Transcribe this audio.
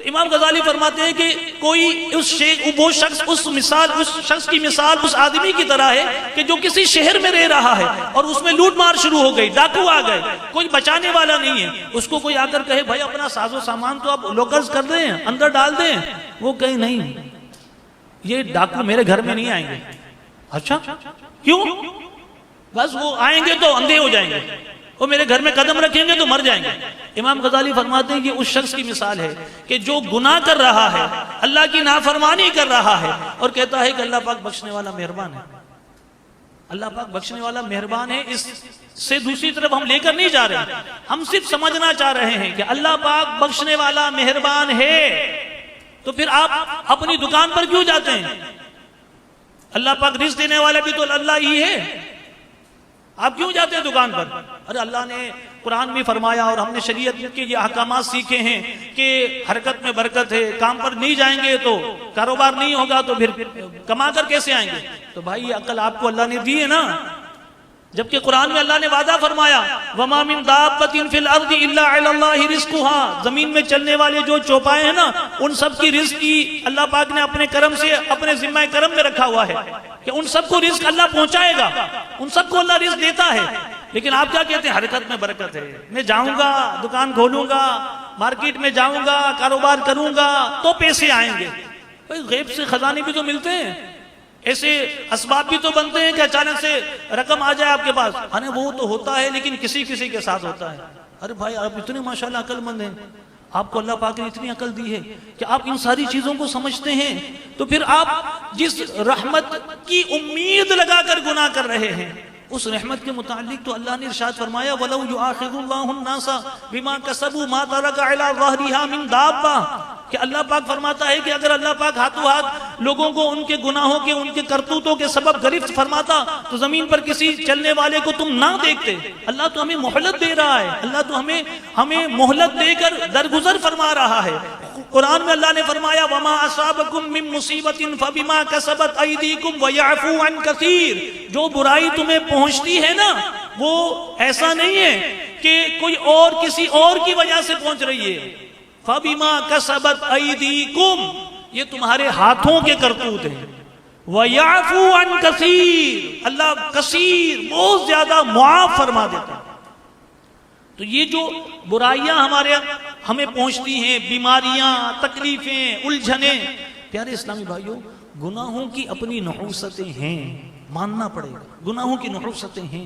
تو امام غزالی فرماتے ہیں کہ کوئی وہ شخص اس شخص کی مثال اس آدمی کی طرح ہے کہ جو کسی شہر میں رہ رہا ہے اور اس میں لوٹ مار شروع ہو گئی، ڈاکو آ گئے، کوئی بچانے والا نہیں ہے. اس کو کوئی آ کر کہے بھائی اپنا ساز و سامان تو آپ لوکلز کر دیں، اندر ڈال دیں، وہ کہیں نہیں، یہ ڈاکو میرے گھر میں نہیں آئیں گے. اچھا کیوں؟ بس وہ آئیں گے تو اندھے ہو جائیں گے، وہ میرے گھر میں قدم رکھیں گے تو مر جائیں گے. امام غزالی فرماتے ہیں کہ اس شخص کی مثال ہے کہ جو گناہ کر رہا ہے، اللہ کی نافرمانی کر رہا ہے اور کہتا ہے کہ اللہ پاک بخشنے والا مہربان ہے. اللہ پاک بخشنے والا مہربان ہے، اس سے دوسری طرف ہم لے کر نہیں جا رہے، ہم صرف سمجھنا چاہ رہے ہیں کہ اللہ پاک بخشنے والا مہربان ہے. تو پھر آپ اپنی دکان پر کیوں جاتے ہیں؟ اللہ پاک رزق دینے والا بھی تو اللہ ہی ہے، آپ کیوں جاتے ہیں دکان پر؟ ارے اللہ نے قرآن میں فرمایا اور ہم نے شریعت کے یہ احکامات سیکھے ہیں کہ حرکت میں برکت ہے، کام پر نہیں جائیں گے تو کاروبار نہیں ہوگا، تو پھر کما کر کیسے آئیں گے؟ تو بھائی یہ عقل آپ کو اللہ نے دی ہے نا، جبکہ قرآن میں اللہ نے وعدہ فرمایا وَمَا مِن دَابَّةٍ فِي الْأَرْضِ إِلَّا عَلَى اللَّهِ رِزْقُهَا، زمین میں چلنے والے جو چوپائے ہیں نا، ان سب کی رزق کی اللہ پاک نے اپنے کرم سے اپنے ذمہ کرم میں رکھا ہوا ہے کہ ان سب کو رزق اللہ پہنچائے گا، ان سب کو اللہ رزق دیتا ہے. لیکن آپ کیا کہتے ہیں؟ حرکت میں برکت ہے، میں جاؤں گا، دکان کھولوں گا، مارکیٹ میں جاؤں گا، کاروبار کروں گا تو پیسے آئیں گے. بھائی غیب سے خزانے بھی تو ملتے ہیں، ایسے اسباب بھی تو بنتے ہیں کہ اچانک سے رقم آ جائے آپ کے پاس. ہاں وہ تو ہوتا ہے لیکن کسی کسی کے ساتھ ہوتا ہے. ارے بھائی آپ اتنے ماشاءاللہ عقل مند ہیں، آپ کو اللہ پاک نے اتنی عقل دی ہے کہ آپ ان ساری چیزوں کو سمجھتے ہیں، تو پھر آپ جس رحمت کی امید لگا کر گناہ کر رہے ہیں، اس رحمت کے متعلق تو اللہ نے ارشاد فرمایا وَلَوْ يُؤَاخِذُ اللَّهُ النَّاسَ بِمَا كَسَبُوا مَا تَرَكَ عَلَى ظَهْرِهَا مِن دَابَّةٍ، کہ اللہ پاک فرماتا ہے کہ اگر اللہ پاک ہاتھوں ہاتھ لوگوں کو ان کے گناہوں کے، ان کے کرتوتوں کے سبب گرفت فرماتا تو زمین پر کسی چلنے والے کو تم نہ دیکھتے. اللہ تو ہمیں مہلت دے رہا ہے، اللہ تو ہمیں مہلت دے کر درگزر فرما رہا ہے. قرآن میں اللہ نے فرمایا وَمَا أَصَابَكُم مِّن مُّصِيبَةٍ فَبِمَا كَسَبَتْ أَيْدِيكُمْ وَيَعْفُو عَن كَثِيرٍ، جو برائی تمہیں پہنچتی ہے نا وہ ایسا نہیں ہے کہ کوئی اور کسی اور کی وجہ سے پہنچ رہی ہے. فَبِمَا كَسَبَتْ أَيْدِيكُمْ، یہ تمہارے ہاتھوں کے کرتوت ہیں. وَيَعْفُو عَن كَثِيرٍ، اللہ کثیر بہت زیادہ معاف فرما دیتا ہے. تو یہ جو برائیاں ہمیں پہنچتی ہیں، بیماریاں، تکلیفیں، الجھنیں، پیارے اسلامی بھائیوں گناہوں کی اپنی نحوستیں ہیں، ماننا پڑے گا، گناہوں کی نحوستیں ہیں.